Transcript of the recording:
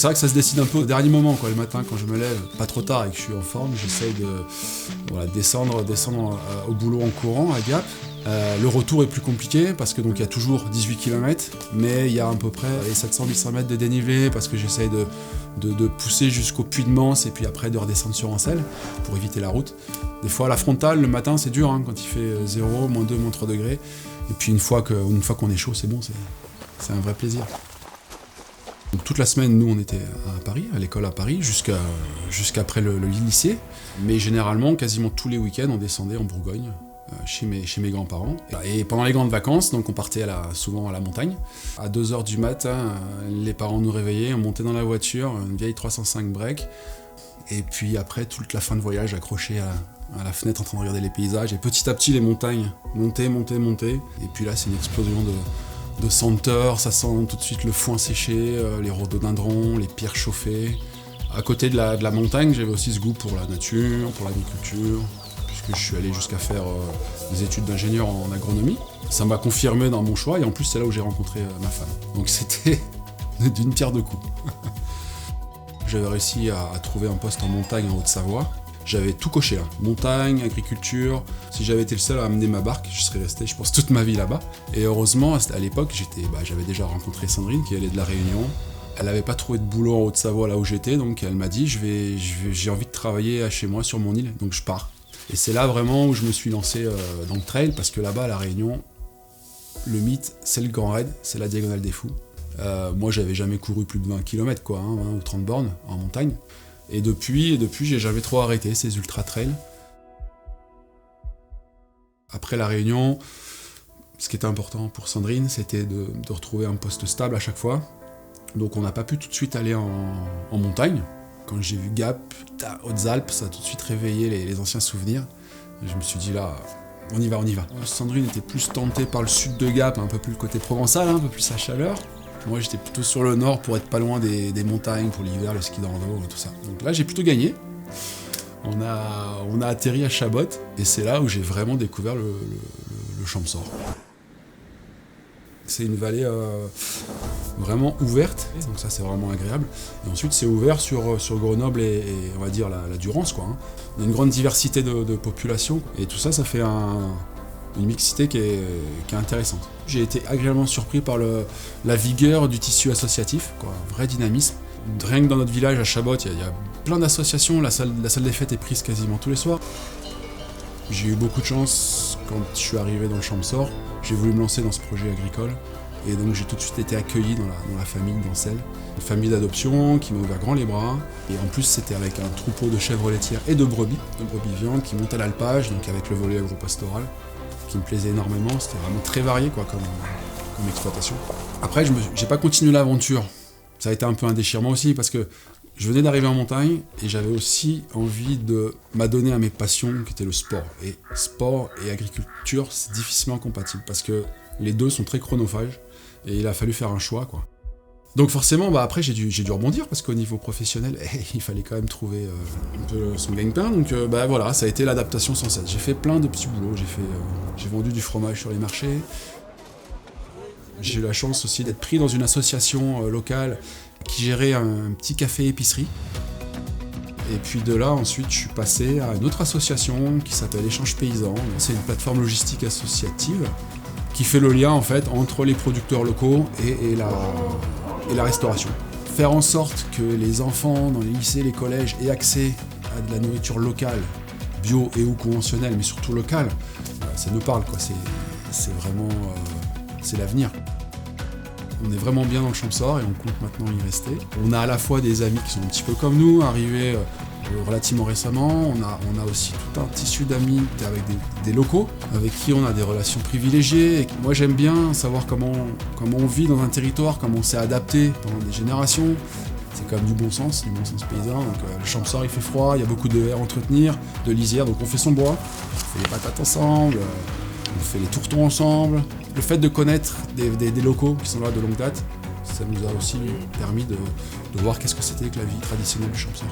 c'est vrai que ça se décide un peu au dernier moment, quoi. Le matin, quand je me lève, pas trop tard et que je suis en forme, j'essaye de descendre au boulot en courant à Gap. Le retour est plus compliqué parce que donc il y a toujours 18 km, mais il y a à peu près 700-800 mètres de dénivelé parce que j'essaye de pousser jusqu'au Puy de Manse et puis après de redescendre sur Ancel pour éviter la route. Des fois, la frontale, le matin, c'est dur, hein, quand il fait 0, -2, -3 degrés. Et puis une fois qu'on est chaud, c'est bon, c'est un vrai plaisir. Donc, toute la semaine, nous, on était à Paris, à l'école à Paris, jusqu'après le lycée. Mais généralement, quasiment tous les week-ends, on descendait en Bourgogne, chez mes grands-parents. Et pendant les grandes vacances, donc on partait souvent à la montagne. À 2h du matin, les parents nous réveillaient, on montait dans la voiture, une vieille 305 break. Et puis après, toute la fin de voyage, accroché à la fenêtre en train de regarder les paysages. Et petit à petit, les montagnes montaient. Et puis là, c'est une explosion de senteurs, ça sent tout de suite le foin séché, les rhododendrons, les pierres chauffées. À côté de la montagne, j'avais aussi ce goût pour la nature, pour l'agriculture, puisque je suis allé jusqu'à faire des études d'ingénieur en agronomie. Ça m'a confirmé dans mon choix, et en plus, c'est là où j'ai rencontré ma femme. Donc c'était d'une pierre deux coups. J'avais réussi à trouver un poste en montagne en Haute-Savoie. J'avais tout coché, hein. Montagne, agriculture. Si j'avais été le seul à amener ma barque, je serais resté, je pense, toute ma vie là-bas. Et heureusement, à l'époque, j'avais déjà rencontré Sandrine, qui allait de La Réunion. Elle n'avait pas trouvé de boulot en Haute-Savoie là où j'étais, donc elle m'a dit j'ai envie de travailler chez moi sur mon île, donc je pars. Et c'est là vraiment où je me suis lancé dans le trail, parce que là-bas, à La Réunion, le mythe, c'est le Grand Raid, c'est la Diagonale des Fous. Moi, j'avais jamais couru plus de 20 km, quoi, hein, 20 ou 30 bornes en montagne. Et depuis, j'ai jamais trop arrêté ces ultra-trails. Après La Réunion, ce qui était important pour Sandrine, c'était de retrouver un poste stable à chaque fois. Donc on n'a pas pu tout de suite aller en montagne. Quand j'ai vu Gap, Hautes-Alpes, ça a tout de suite réveillé les anciens souvenirs. Et je me suis dit là, on y va. Sandrine était plus tentée par le sud de Gap, un peu plus le côté provençal, un peu plus sa chaleur. Moi, j'étais plutôt sur le nord pour être pas loin des montagnes pour l'hiver, le ski de rando, tout ça. Donc là, j'ai plutôt gagné. On a atterri à Chabot, et c'est là où j'ai vraiment découvert le Champsaur. C'est une vallée vraiment ouverte, donc ça, c'est vraiment agréable. Et ensuite, c'est ouvert sur Grenoble et on va dire la Durance, quoi, hein. Il y a une grande diversité de population, et tout ça, ça fait une mixité qui est intéressante. J'ai été agréablement surpris par la vigueur du tissu associatif, quoi, un vrai dynamisme. Rien que dans notre village à Chabot, il y a plein d'associations, la salle des fêtes est prise quasiment tous les soirs. J'ai eu beaucoup de chance quand je suis arrivé dans le Champsaur, j'ai voulu me lancer dans ce projet agricole, et donc j'ai tout de suite été accueilli dans la famille d'Ancel. Une famille d'adoption qui m'a ouvert grand les bras, et en plus c'était avec un troupeau de chèvres laitières et de brebis viandes qui montaient à l'alpage, donc avec le volet agropastoral, qui me plaisait énormément. C'était vraiment très varié, quoi, comme exploitation. Après, j'ai pas continué l'aventure. Ça a été un peu un déchirement aussi, parce que je venais d'arriver en montagne et j'avais aussi envie de m'adonner à mes passions, qui étaient le sport. Et sport et agriculture, c'est difficilement compatible, parce que les deux sont très chronophages et il a fallu faire un choix, quoi. Donc forcément, après j'ai dû rebondir, parce qu'au niveau professionnel, il fallait quand même trouver un peu son gagne-pain. Donc voilà, ça a été l'adaptation sans cesse. J'ai fait plein de petits boulots, j'ai vendu du fromage sur les marchés. J'ai eu la chance aussi d'être pris dans une association locale qui gérait un petit café-épicerie. Et puis de là, ensuite, je suis passé à une autre association qui s'appelle Échange Paysan. C'est une plateforme logistique associative qui fait le lien, en fait, entre les producteurs locaux et la restauration. Faire en sorte que les enfants dans les lycées, les collèges aient accès à de la nourriture locale, bio et ou conventionnelle, mais surtout locale, ça nous parle, quoi. C'est vraiment c'est l'avenir. On est vraiment bien dans le Champsaur et on compte maintenant y rester. On a à la fois des amis qui sont un petit peu comme nous, arrivés relativement récemment. On a aussi tout un tissu d'amis avec des locaux avec qui on a des relations privilégiées. Et moi, j'aime bien savoir comment on vit dans un territoire, comment on s'est adapté pendant des générations. C'est quand même du bon sens paysan. Donc, le Champsaur, il fait froid, il y a beaucoup de haies à entretenir, de lisières, donc on fait son bois, on fait les patates ensemble, on fait les tourtons ensemble. Le fait de connaître des locaux qui sont là de longue date, ça nous a aussi permis de voir qu'est-ce que c'était que la vie traditionnelle du Champsaur.